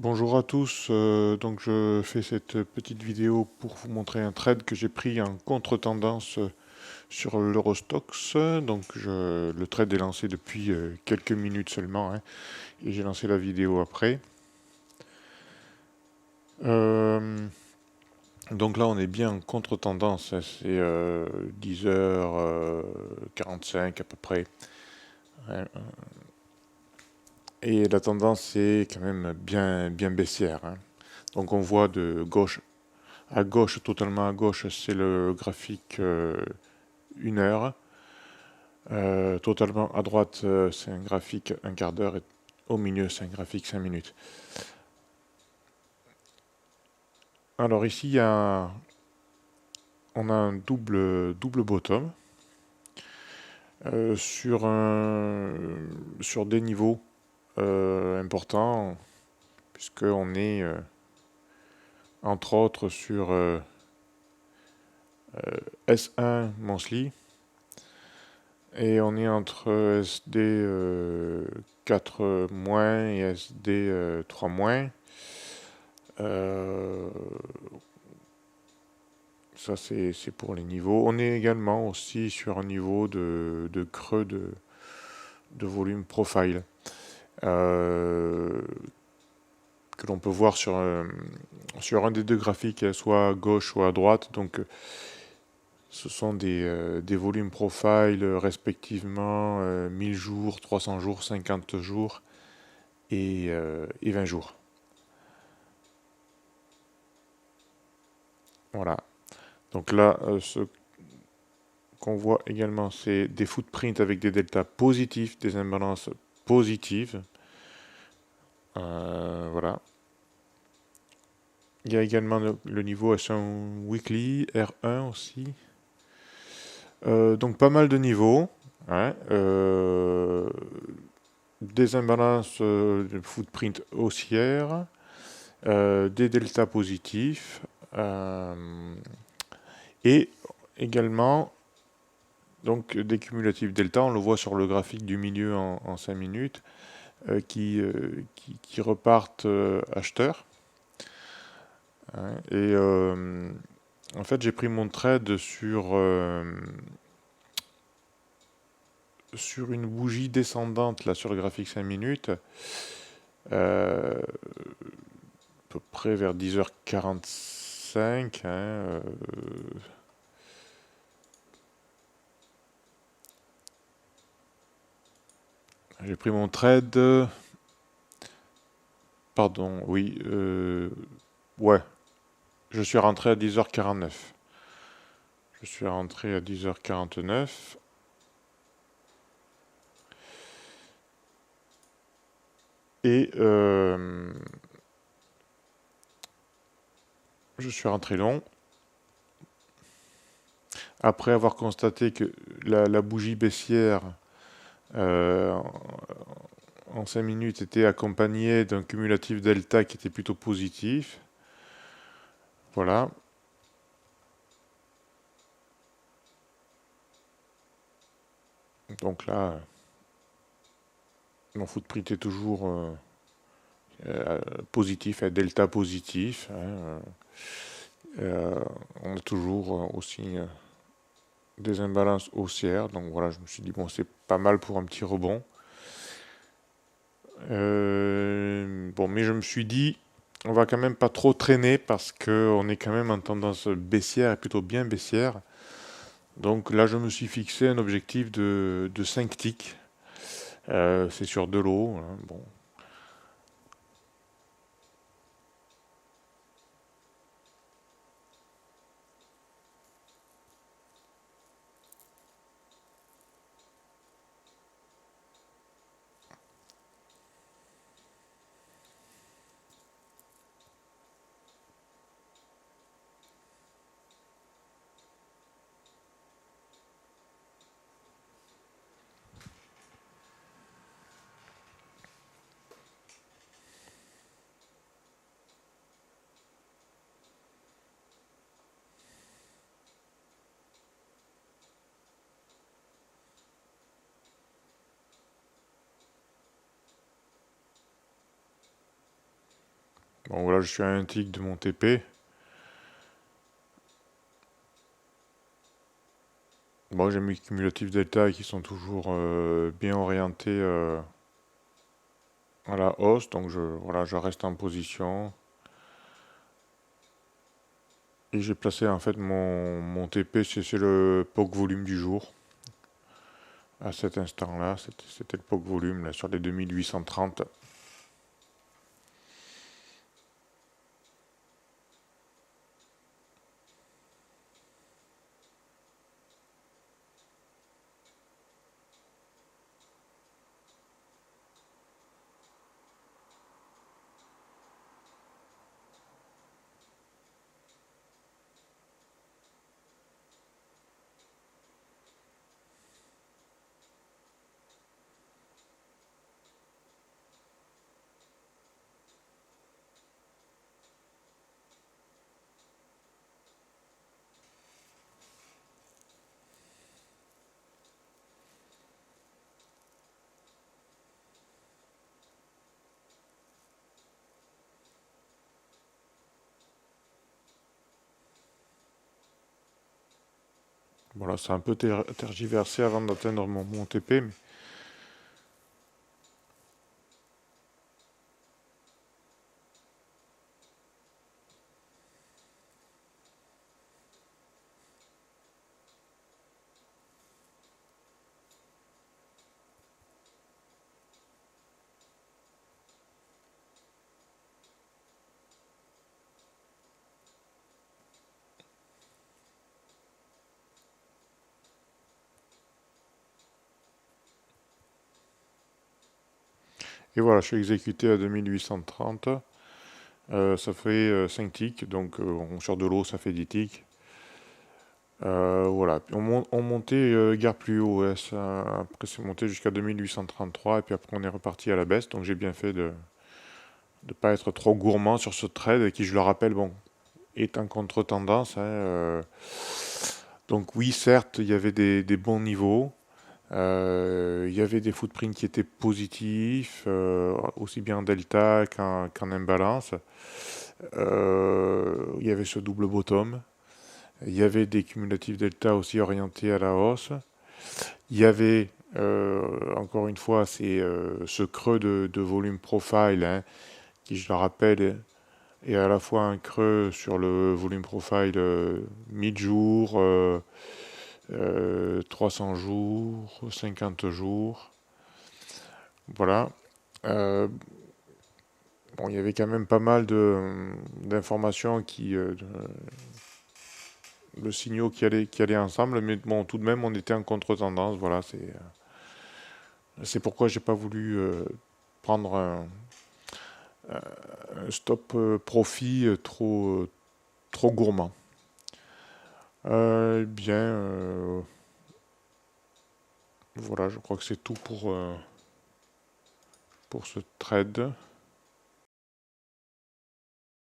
Bonjour à tous, donc je fais cette petite vidéo pour vous montrer un trade que j'ai pris en contre-tendance sur l'Eurostoxx. Le trade est lancé depuis quelques minutes seulement, hein, et j'ai lancé la vidéo après. Euh, donc là on est bien en contre-tendance, hein, c'est 10h45 à peu près, hein. Et la tendance est quand même bien baissière, hein. Donc on voit de gauche à gauche, totalement à gauche, c'est le graphique 1 heure. Totalement à droite, c'est un graphique un quart d'heure. Et au milieu, c'est un graphique 5 minutes. Alors ici, on a un double bottom sur des niveaux importants, puisqu'on est entre autres sur S1 monthly. Et on est entre SD 4 moins et SD 3 moins. Euh, Ça, c'est pour les niveaux. On est également aussi sur un niveau de creux de volume profile euh, que l'on peut voir sur un des deux graphiques, soit à gauche ou à droite. Donc, ce sont des volumes profile respectivement 1000 jours, 300 jours, 50 jours et 20 jours. Voilà. Donc là, ce qu'on voit également, c'est des footprints avec des deltas positifs, des imbalances positives. Voilà. Il y a également le niveau S1 Weekly, R1 aussi. Donc pas mal de niveaux, hein. Des imbalances de footprint haussières, des deltas positifs, et également donc des cumulatifs delta. On le voit sur le graphique du milieu en 5 minutes, qui repartent acheteurs, hein. Et en fait, j'ai pris mon trade sur une bougie descendante là sur le graphique 5 minutes, à peu près vers 10h45, hein. J'ai pris mon trade. Pardon, oui. Ouais, je suis rentré à 10h49. Je suis rentré à 10h49. Et je suis rentré long. Après avoir constaté que la bougie baissière euh, en 5 minutes était accompagnée d'un cumulatif delta qui était plutôt positif. Voilà. Donc là, mon footprint est toujours positif, à delta positif, hein. On a toujours aussi des imbalances haussières. Donc voilà, je me suis dit, bon, c'est pas mal pour un petit rebond. Bon, mais je me suis dit, on va quand même pas trop traîner parce qu'on est quand même en tendance baissière, et plutôt bien baissière. Donc là, je me suis fixé un objectif de 5 ticks. C'est sur de l'eau, hein. Bon. Bon, voilà, je suis à un tick de mon TP. Bon, j'ai mes cumulatifs delta qui sont toujours bien orientés à la hausse, donc voilà, je reste en position. Et j'ai placé en fait mon TP, c'est le POC volume du jour. À cet instant-là, c'était le POC volume là, sur les 2830. Voilà, c'est un peu tergiversé avant d'atteindre mon TP, mais et voilà, je suis exécuté à 2830. Ça fait 5 ticks, donc sur de l'eau, ça fait 10 ticks. Voilà, puis on montait guère plus haut, ouais, après c'est monté jusqu'à 2833, et puis après on est reparti à la baisse, donc j'ai bien fait de ne pas être trop gourmand sur ce trade, qui je le rappelle, bon, est en contre-tendance, hein, donc oui, certes, il y avait des bons niveaux, il y avait des footprints qui étaient positifs, aussi bien en delta qu'en imbalance. Il y avait ce double bottom. Il y avait des cumulatifs delta aussi orientés à la hausse. Il y avait, encore une fois, ce creux de volume profile, hein, qui, je le rappelle, est à la fois un creux sur le volume profile 1000 jours, 300 jours, 50 jours. Voilà. Euh, bon, il y avait quand même pas mal d'informations de signaux qui allaient ensemble, mais bon, tout de même, on était en contre-tendance. Voilà, c'est pourquoi j'ai pas voulu prendre un stop profit trop gourmand. Bien, voilà, je crois que c'est tout pour ce trade.